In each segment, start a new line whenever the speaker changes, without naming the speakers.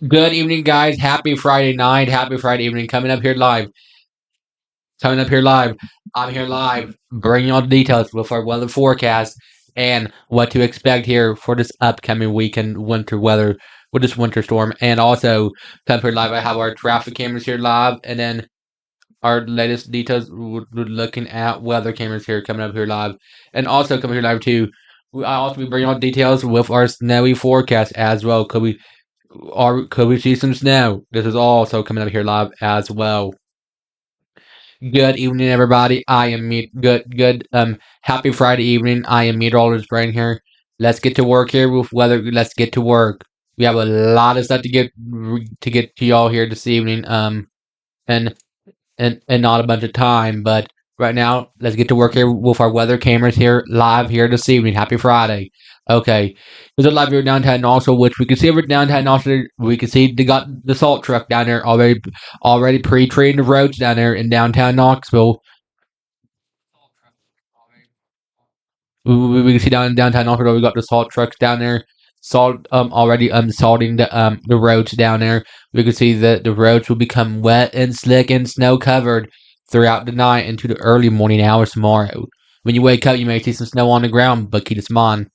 Good evening, guys. Happy Friday night. Happy Friday evening. Coming up here live. Coming up here live. I'm here live, bringing all the details with our weather forecast and what to expect here for this upcoming weekend winter weather with this winter storm. And also, come here live. I have our traffic cameras here live, and then our latest details. We're looking at weather cameras here coming up here live, and also coming here live too. I also be bringing all details with our snowy forecast as well. Could we see some snow? This is also coming up here live as well. Good evening, everybody. I am good. Happy Friday evening. I am meteorologist Brian here. Let's get to work here with weather. Let's get to work. We have a lot of stuff to get to y'all here this evening. And and not a bunch of time. But right now, let's get to work here with our weather cameras here live here this evening. Happy Friday. Okay, there's a live here downtown Knoxville, which we can see over downtown Knoxville. We can see they got the salt truck down there already pre-treating the roads down there in downtown Knoxville. We can see downtown Knoxville. We got the salt trucks down there, salt already salting the roads down there. We can see that the roads will become wet and slick and snow covered throughout the night into the early morning hours tomorrow. When you wake up, you may see some snow on the ground, but keep this in mind.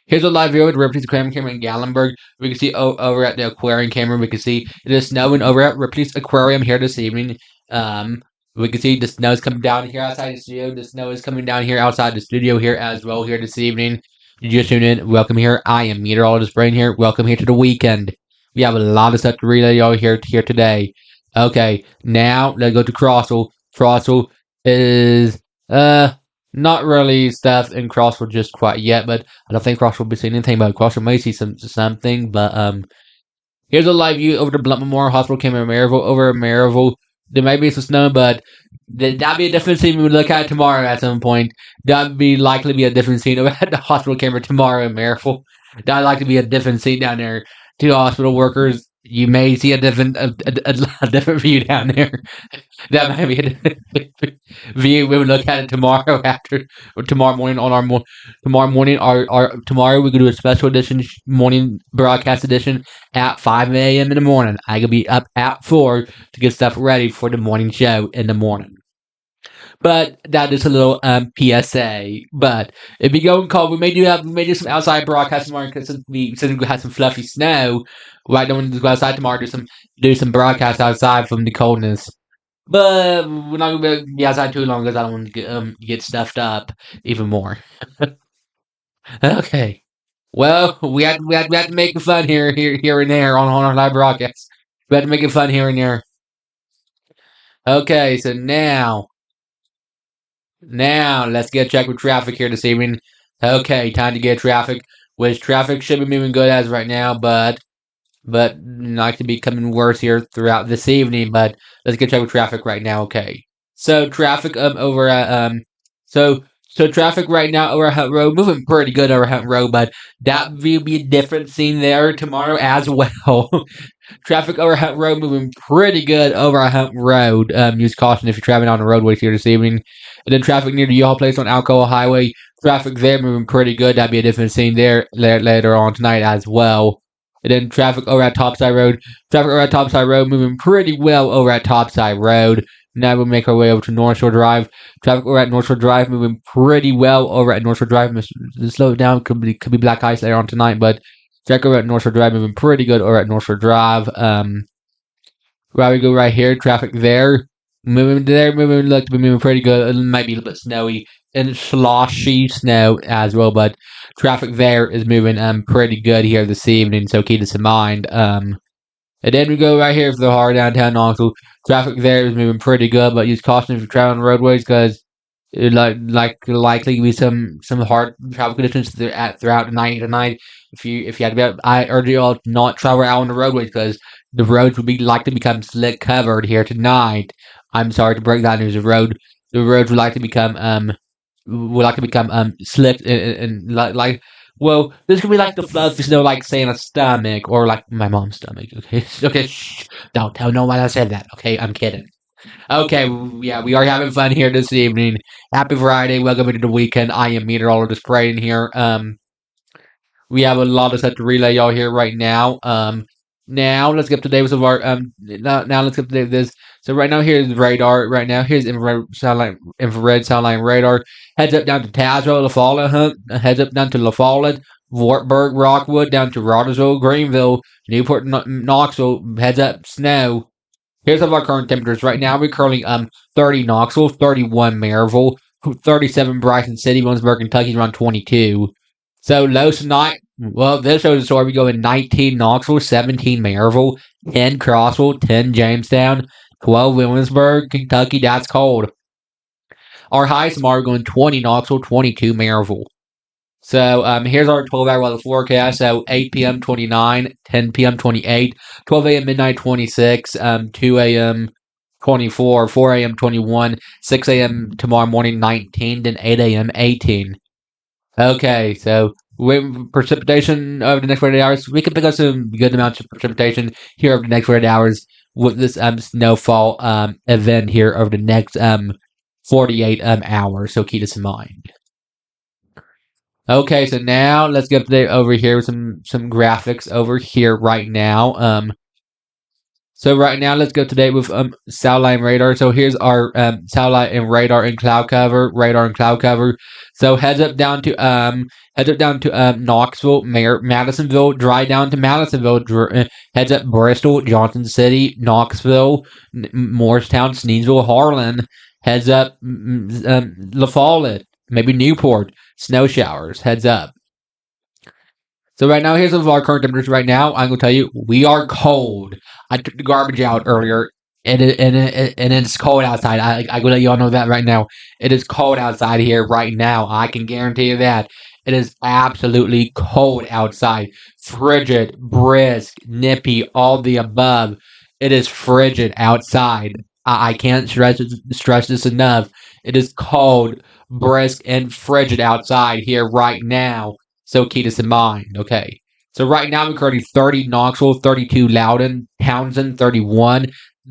Here's a live view of the Ripley's Aquarium camera in Gatlinburg. We can see over at the aquarium camera, we can see it is snowing over at Ripley's Aquarium here this evening. We can see the snow is coming down here outside the studio. The snow is coming down here outside the studio here as well here this evening. Did you just tune in? Welcome here. I am meteorologist Brain here. Welcome here to the weekend. We have a lot of stuff to relay y'all here today. Okay, now let's go to Crossville. Crossville is not really stuff in Crossville just quite yet, but I don't think Crossville will be seeing anything about Crossville. May see something, but here's a live view over the Blunt Memorial Hospital came in Maryville. Over in Maryville, there may be some snow, but that'd be a different scene when we look at it tomorrow at some point. That'd be likely be a different scene over at the hospital camera tomorrow in Maryville. That'd likely be a different scene down there. To the hospital workers, you may see a different view down there. That might be a different view. We would look at it tomorrow after or tomorrow morning on tomorrow morning. Our tomorrow we could do a special edition morning broadcast edition at 5 a.m. in the morning. I could be up at 4 to get stuff ready for the morning show in the morning. But that is a little PSA. But if we go cold, we may do some outside broadcast tomorrow because since we had some fluffy snow. Right, don't want to go outside tomorrow. Do some broadcast outside from the coldness. But we're not gonna be outside too long because I don't want to get stuffed up even more. Okay. Well, we had to make it fun here and there on our live broadcast. We had to make it fun here and there. Okay, so now let's get checked with traffic here this evening. Okay, time to get traffic. Which traffic should be moving good as right now, but not to be coming worse here throughout this evening. But let's get checked with traffic right now. Okay, so traffic over at so traffic right now over at Hunt Road moving pretty good over Hunt Road, but that will be a different scene there tomorrow as well. Traffic over Hunt Road moving pretty good over Hunt Road. Use caution if you're traveling on the roadways here this evening. And then traffic near the U-Haul place on Alcoa Highway. Traffic there moving pretty good. That'd be a different scene there later on tonight as well. And then traffic over at Topside Road. Traffic over at Topside Road moving pretty well over at Topside Road. Now we'll make our way over to North Shore Drive. Traffic over at North Shore Drive moving pretty well over at North Shore Drive. Slow it down. Could be black ice later on tonight, but check over at North Shore Drive moving pretty good over at North Shore Drive. Where we go right here, traffic there. Look to be moving pretty good. It might be a little bit snowy and sloshy snow as well, but traffic there is moving pretty good here this evening, so keep this in mind. And then we go right here for the heart downtown Knoxville. Traffic there is moving pretty good, but use caution if you're traveling on the roadways because it likely be some hard travel conditions throughout the night tonight. If you had to be out, I urge you all to not travel out on the roadways because the roads will be likely to become slick covered here tonight. I'm sorry to break that news. The roads would like to become slick and like well, this could be like the fluffy snow, like Santa's stomach or like my mom's stomach. Okay, okay, shh. Don't tell no one I said that. Okay, I'm kidding. Okay, yeah, we are having fun here this evening. Happy Friday, welcome into the weekend. I am meteorologist Braden here. We have a lot of stuff to relay y'all here right now. Now let's get up to date with some of our now let's get up to date with this. So right now here's radar. Right now here's infrared satellite radar. Heads up down to Tazewell, La Follette, heads up down to La Follette, Wartburg, Rockwood, down to Rogersville, Greenville, Newport, Knoxville. Heads up, snow. Here's some of our current temperatures. Right now we're currently 30 Knoxville, 31 Maryville, 37 Bryson City, Williamsburg, Kentucky around 22. So lows tonight. Well, this shows the story. We go in 19 Knoxville, 17 Maryville, 10 Crossville, 10 Jamestown, 12 Williamsburg, Kentucky. That's cold. Our highs tomorrow going 20 Knoxville, 22 Maryville. So here's our 12-hour weather forecast. So 8 p.m. 29, 10 p.m. 28, 12 a.m. midnight 26, 2 a.m. 24, 4 a.m. 21, 6 a.m. tomorrow morning 19, then 8 a.m. 18. Okay, so precipitation over the next 48 hours. We can pick up some good amounts of precipitation here over the next 48 hours with this snowfall event here over the next 48 hours. So keep this in mind. Okay, so now let's get over here with some graphics over here right now. So right now let's go today with satellite and radar. So here's our satellite and radar and cloud cover, So heads up down to Knoxville, Madisonville, dry down to Madisonville, heads up Bristol, Johnson City, Knoxville, Morristown, Sneedsville, Harlan, heads up La Follette, maybe Newport, snow showers, heads up. So right now, here's some of our current temperatures right now. I'm going to tell you, we are cold. I took the garbage out earlier, and it's cold outside. I'm going to let you all know that right now. It is cold outside here right now. I can guarantee you that. It is absolutely cold outside. Frigid, brisk, nippy, all the above. It is frigid outside. I can't stress this enough. It is cold, brisk, and frigid outside here right now. So keep this in mind, okay? So right now we're currently 30 Knoxville, 32 Loudon, Townsend 31,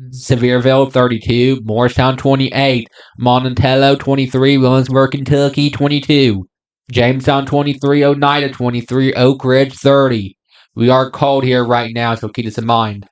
Sevierville 32, Morristown 28, Monticello 23, Williamsburg, Kentucky 22, Jamestown 23, Oneida 23, Oak Ridge 30. We are cold here right now, so keep this in mind.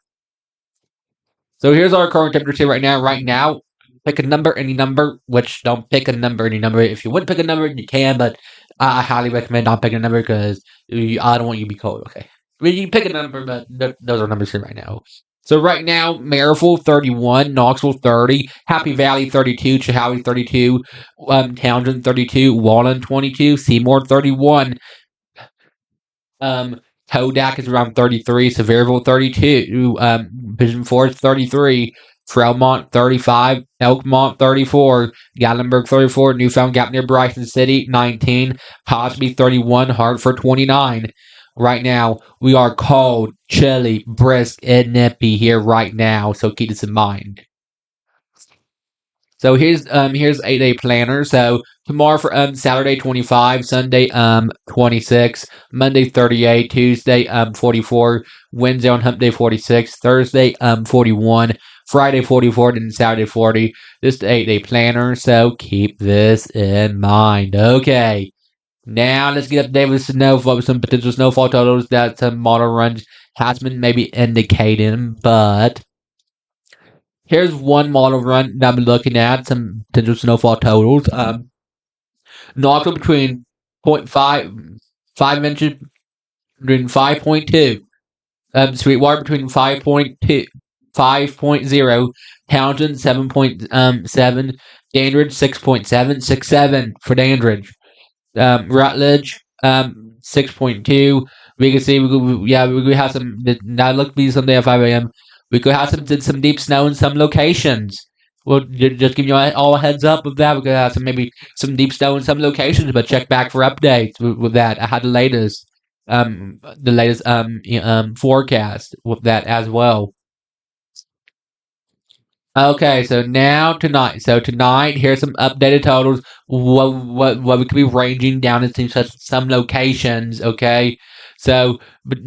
So here's our current temperature right now. Right now, pick a number, any number, which don't pick a number, any number. If you would pick a number, you can, but I highly recommend not picking a number because I don't want you to be cold, okay? I mean, you can pick a number, but those are numbers here right now. So right now, Maryville 31, Knoxville 30, Happy Valley 32, Chilhowie 32, Townsend 32, Wallen 22, Seymour 31, Kodak is around 33, Sevierville 32, Pigeon Forest 33, Fremont 35, Elkmont 34, Gatlinburg 34, Newfound Gap near Bryson City 19, Cosby 31, Hartford 29. Right now, we are cold, chilly, brisk, and nippy here right now, so keep this in mind. So here's 8-day planner. So tomorrow for Saturday 25, Sunday 26, Monday 38, Tuesday 44, Wednesday on Hump Day 46, Thursday 41, Friday 44, and Saturday 40. This is the 8-day planner, so keep this in mind. Okay. Now let's get up to date with snowfall, with some potential snowfall totals that some model runs has been maybe indicating, but here's one model run that I'm looking at, some potential snowfall totals. Knoxville between 0.5, 5 inches, between 5.2. Sweetwater between 5.2, 5.0. Townsend 7.7. Dandridge 6.7, 6.7 for Dandridge. Rutledge 6.2. We can see we have some. That look be someday at 5 a.m. We could have some deep snow in some locations. Well, just give you all a heads up of that. We could have maybe some deep snow in some locations, but check back for updates with that. I had the latest forecast with that as well. Okay, so now tonight. So tonight, here's some updated totals. What we could be ranging down into some locations. Okay, so but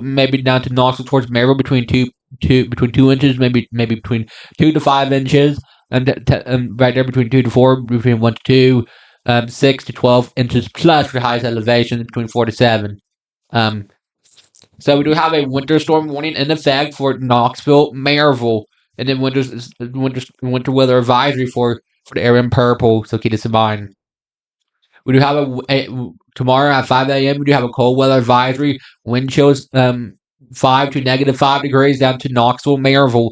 maybe down to Knoxville towards Maryville between 2 inches, maybe between 2 to 5 inches, and right there between 2 to 4, between 1 to 2, 6 to 12 inches plus for highest elevation between 4 to 7. So we do have a winter storm warning in effect for Knoxville, Maryville, and then winter weather advisory for the area in purple. So keep this in mind. We do have tomorrow at 5 a.m. We do have a cold weather advisory. Wind chills 5 to -5 degrees down to Knoxville, Maryville.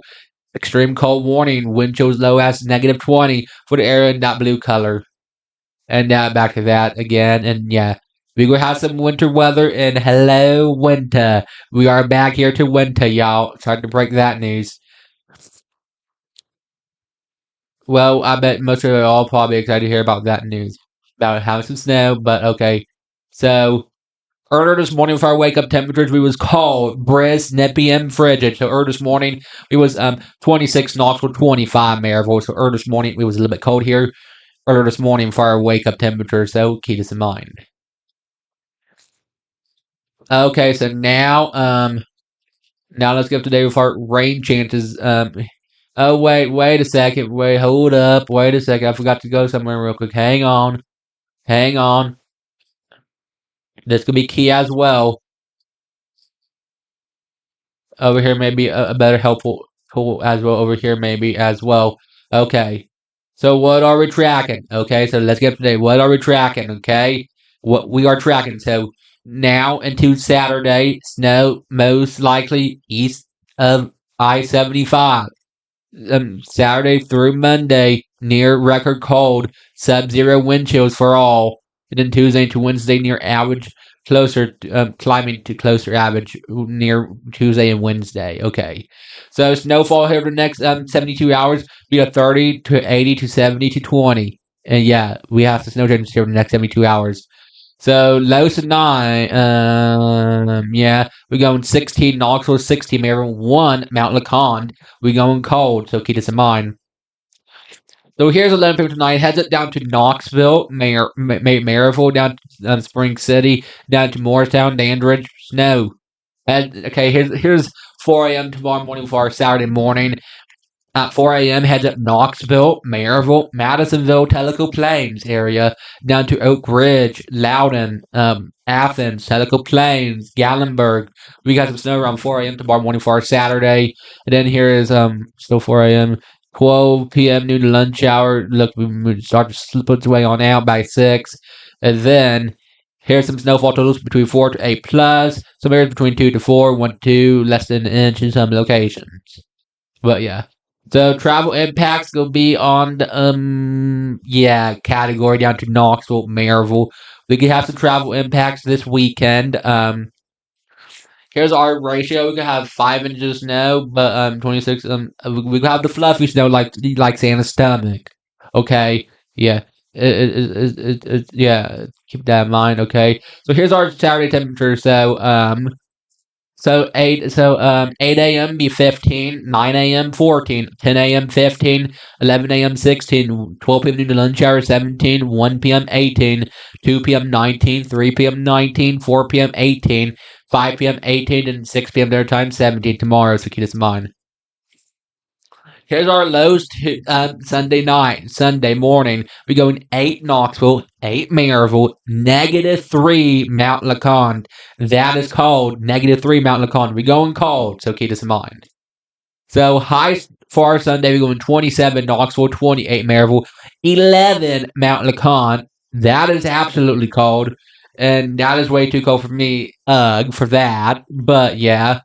Extreme cold warning. Wind chills low as -20 for the area in that blue color. And now back to that again. And yeah, we gonna have some winter weather. And hello, winter. We are back here to winter, y'all. Sorry to break that news. Well, I bet most of you are all probably excited to hear about that news about having some snow. But okay, so earlier this morning for our wake up temperatures, we was cold, brisk, nippy, and frigid. So earlier this morning, it was 26 Knoxville, 25 Maryville. So earlier this morning, it was a little bit cold here. Earlier this morning for our wake up temperature. So keep this in mind. Okay, so now let's get up to date with our rain chances. Oh wait a second, hold up, wait a second. I forgot to go somewhere real quick. Hang on. This could be key as well. Over here, maybe a better helpful tool as well. Over here, maybe as well. Okay. So what are we tracking? Okay, so let's get up to date. What are we tracking? Okay, what we are tracking. So now into Saturday, snow most likely east of I-75. Saturday through Monday, near record cold, sub-zero wind chills for all. And then Tuesday to Wednesday, near average, climbing to closer average near Tuesday and Wednesday. Okay, so snowfall here for the next 72 hours be a 30 to 80 to 70 to 20. And yeah, we have some snow changes here for the next 72 hours. So low to 9, yeah, we're going 16 Knoxville, 16 Maryville, 1 Mount LeConte. We're going cold, so keep this in mind. So here's 11 p.m. tonight. Heads it down to Knoxville, Maryville, down to Spring City, down to Morristown, Dandridge, snow. Okay, here's 4 a.m. tomorrow morning for our Saturday morning. At 4 a.m., heads up Knoxville, Maryville, Madisonville, Tellico Plains area, down to Oak Ridge, Loudon, Athens, Tellico Plains, Gatlinburg. We got some snow around 4 a.m. tomorrow morning for our Saturday. And then here is still 4 a.m. 12 p.m. noon to lunch hour. Look, we start to slip its way on out by 6. And then here's some snowfall totals between 4 to 8 plus. Some areas between 2 to 4, 1 to 2, less than an inch in some locations. But yeah. So travel impacts will be on the category down to Knoxville, Maryville. We could have some travel impacts this weekend. Here's our ratio. We could have 5 inches of snow, but 26. We could have the fluffy snow like Santa's stomach. Okay, yeah. Yeah. Keep that in mind. Okay. So here's our Saturday temperature. So 8 a.m. be 15, 9 a.m. 14, 10 a.m. 15, 11 a.m. 16, 12 p.m. noon to lunch hour 17, 1 p.m. 18, 2 p.m. 19, 3 p.m. 19, 4 p.m. 18, 5 p.m. 18, and 6 p.m. their time 17 tomorrow. So keep this in mind. Here's our lows to Sunday night, Sunday morning. We're going 8 Knoxville, 8 Maryville, -3 Mount LeConte. That is cold. -3 Mount LeConte. We're going cold, so keep this in mind. So highs for our Sunday, we're going 27 Knoxville, 28 Maryville, 11 Mount LeConte. That is absolutely cold. And that is way too cold for me, for that. But yeah.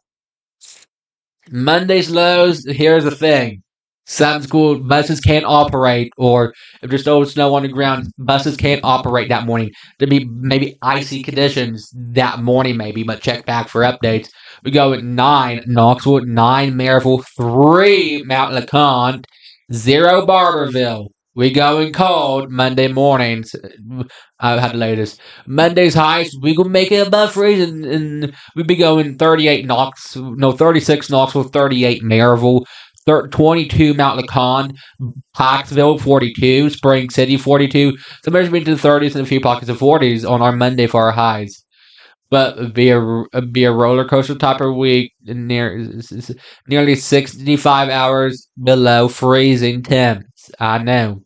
Monday's lows, here's the thing. Some school buses can't operate, or if there's no snow on the ground, buses can't operate that morning. There'd be maybe icy conditions that morning, maybe, but check back for updates. We go at 9 Knoxville, 9 Maryville, 3 Mount LeConte, 0 Barberville. We going cold Monday mornings. I had the latest. Monday's highs, we gonna make it above freezing, and we be going 36 Knoxville, 38 Maryville, 22 Mount LeConte, Pikesville 42, Spring City 42. So there's been to the 30s and a few pockets of 40s on our Monday for our highs. But it'd be a roller coaster type of week, nearly 65 hours below freezing temps. I know.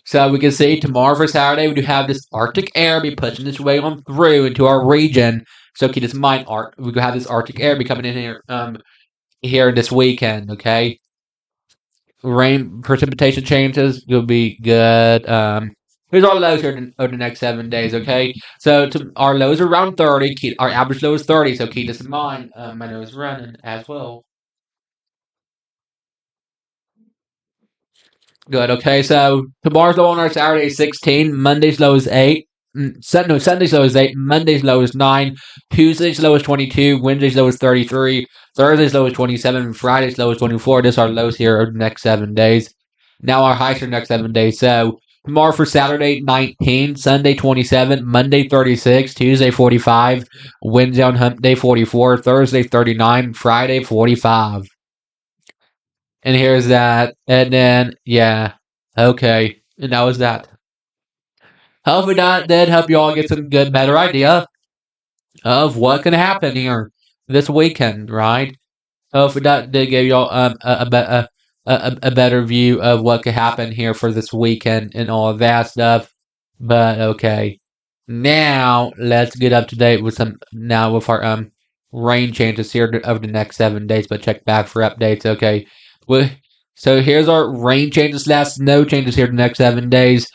So we can see tomorrow for Saturday, we do have this Arctic air be pushing its way on through into our region. So keep this in mind. We have this Arctic air be coming in here this weekend. Okay, rain precipitation changes will be good. Here's our lows here over the next 7 days. Okay, so our lows are around 30. Our average low is 30. So keep this in mind. My nose is running as well. Good. Okay. So tomorrow's low on our Saturday is 16. Monday's low is 8. Sunday's low is 8. Monday's low is 9. Tuesday's low is 22. Wednesday's low is 33. Thursday's low is 27. Friday's low is 24. This are lows here over the next 7 days. Now our highs for the next 7 days. So tomorrow for Saturday 19. Sunday 27. Monday 36. Tuesday 45. Wednesday on Hump Day 44. Thursday 39. Friday 45. And here's that. And then, yeah. Okay. And that was that. Hopefully that did help you all get some good, better idea of what can happen here this weekend, right? Hopefully that did give y'all a better view of what could happen here for this weekend and all of that stuff. But okay. Now let's get up to date with our rain changes here over the next 7 days, but check back for updates. Okay. So here's our rain changes / snow changes here the next 7 days.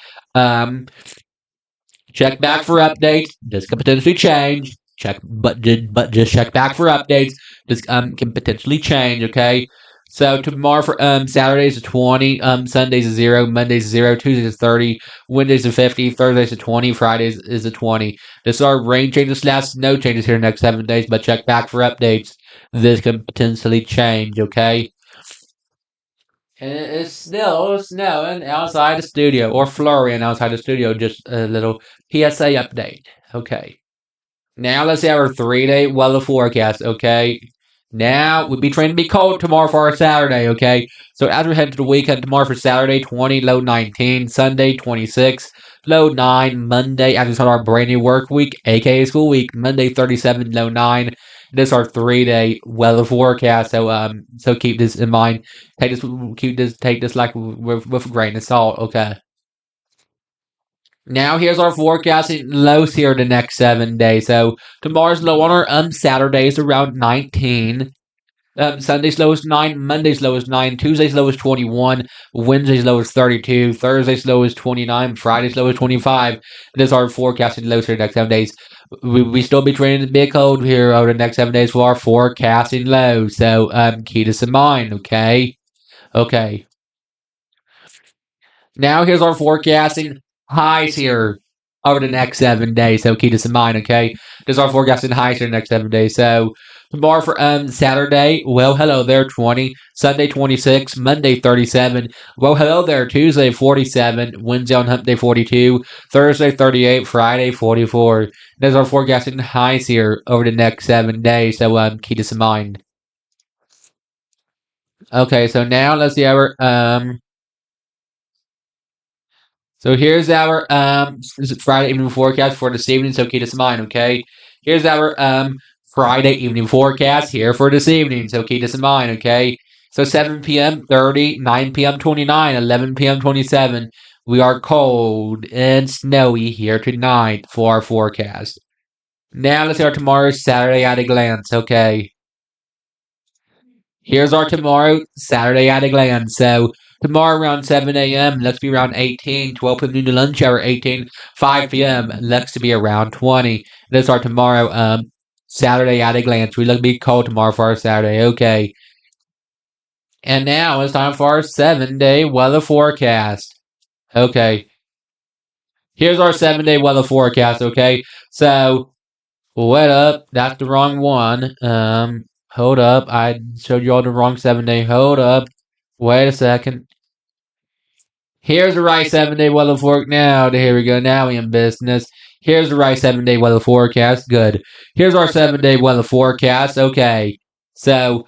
Check back for updates. This can potentially change. But just check back for updates. This can potentially change. Okay. So tomorrow for Saturdays is 20, Sundays is 0, Mondays is 0, Tuesdays is 30, Wednesdays is 50, Thursdays is 20, Fridays is a 20. This is our rain changes / snow changes here the next 7 days, but check back for updates. This can potentially change. Okay. And it's still snowing outside the studio, or flurrying outside the studio. Just a little PSA update. Okay. Now let's see our 3-day weather forecast. Okay. Now we'll be trying to be cold tomorrow for our Saturday. Okay. So as we head to the weekend, tomorrow for Saturday 20, low 19, Sunday 26, low 9, Monday after we start our brand new work week, aka school week, Monday 37, low 9. This is our 3-day weather forecast. So keep this in mind. Take this like with a grain of salt. Okay. Now here's our forecasting lows here the next 7 days. So tomorrow's low on our Saturday is around 19. Sunday's low is 9, Monday's low is 9, Tuesday's low is 21, Wednesday's low is 32, Thursday's low is 29, Friday's low is 25. This is our forecasting lows for the next 7 days. We still be training to be cold here over the next 7 days for our forecasting lows. So keep this in mind, okay? Okay. Now here's our forecasting highs here over the next 7 days. So keep this in mind, okay? This is our forecasting highs for the next 7 days. So tomorrow for Saturday, well, hello there, 20. Sunday, 26. Monday, 37. Well, hello there, Tuesday, 47. Wednesday on Hump Day, 42. Thursday, 38. Friday, 44. There's our forecasting highs here over the next 7 days. So keep this in mind. Okay, so now let's see our So here's our Friday evening forecast for this evening. So keep this in mind, okay? Here's our Friday evening forecast here for this evening. So keep this in mind, okay? So 7 p.m. 30, 9 p.m. 29, 11 p.m. 27. We are cold and snowy here tonight for our forecast. Now let's see our tomorrow Saturday at a glance, okay? Here's our tomorrow Saturday at a glance. So tomorrow around 7 a.m. looks to be around 18. 12 p.m. noon to lunch hour 18. 5 p.m. looks to be around 20. This is our tomorrow Saturday at a glance. We look to be cold tomorrow for our Saturday. Okay. And now it's time for our 7-day weather forecast. Okay. Here's our 7-day weather forecast. Okay. So, wait up. That's the wrong one. Hold up. I showed you all the wrong 7-day. Hold up. Wait a second. Here's the right 7-day weather forecast. Now, here we go. Now we in business. Here's the right 7-day weather forecast. Good. Here's our 7-day weather forecast. Okay. So,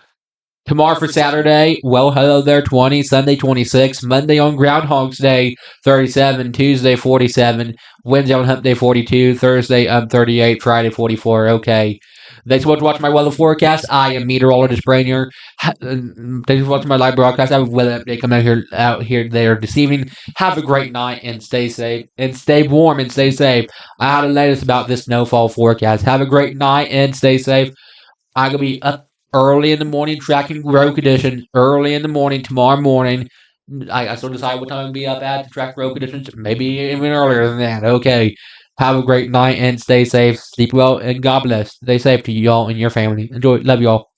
tomorrow for Saturday, well, hello there, 20. Sunday, 26. Monday on Groundhog's Day, 37. Tuesday, 47. Wednesday on Hump Day, 42. Thursday, 38. Friday, 44. Okay. Thanks so much for watching my weather forecast. I am meteorologist Brainier. Thanks for watching my live broadcast. I have a weather update coming out here there this evening. Have a great night and stay safe and stay warm and stay safe. I had the latest about this snowfall forecast. Have a great night and stay safe. I'm gonna be up early in the morning tracking road conditions. Early in the morning tomorrow morning. I still decide what time I'm gonna be up at to track road conditions. Maybe even earlier than that. Okay. Have a great night and stay safe. Sleep well and God bless. Stay safe to y'all and your family. Enjoy. Love y'all.